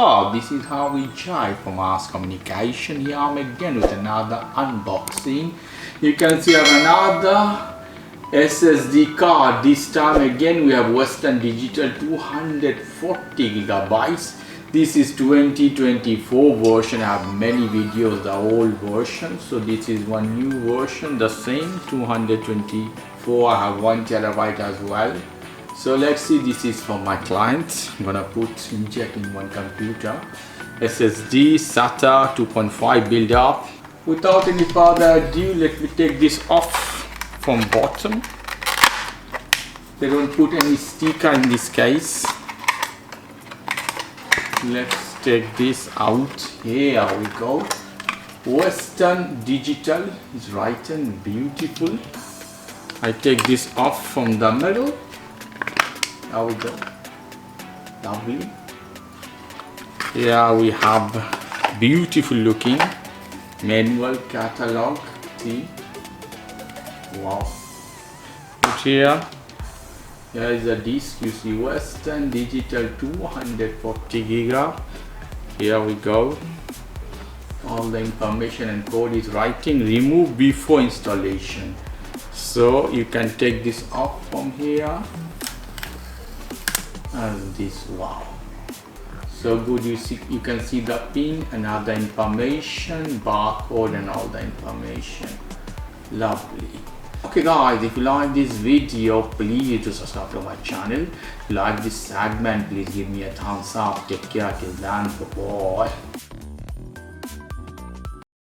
up? This is how we jive for mass communication. Here I'm again with another unboxing. You can see I have another SSD card. This time again we have Western Digital 240 gigabytes. This is 2024 version. I have many videos, the old version. So this is one new version, the same 224. I have 1 terabyte as well. So let's see, this is for my client. I'm gonna inject in one computer. SSD SATA 2.5 build up. Without any further ado, let me take this off from bottom. They don't put any sticker in this case. Let's take this out. Here we go. Western Digital is written beautiful. I take this off from the middle. There we go. Lovely. Here we have beautiful looking manual catalog. See? Wow. But here is a disc. You see Western Digital 240 giga. Here we go. All the information and code is writing. Remove before installation. So you can take this off from here. And this, wow, so good. You can see the pin and other information, barcode and all the information. Lovely. Okay guys, if you like this video, please do subscribe to my channel. If you like this segment, please give me a thumbs up. Take care till then. Bye bye.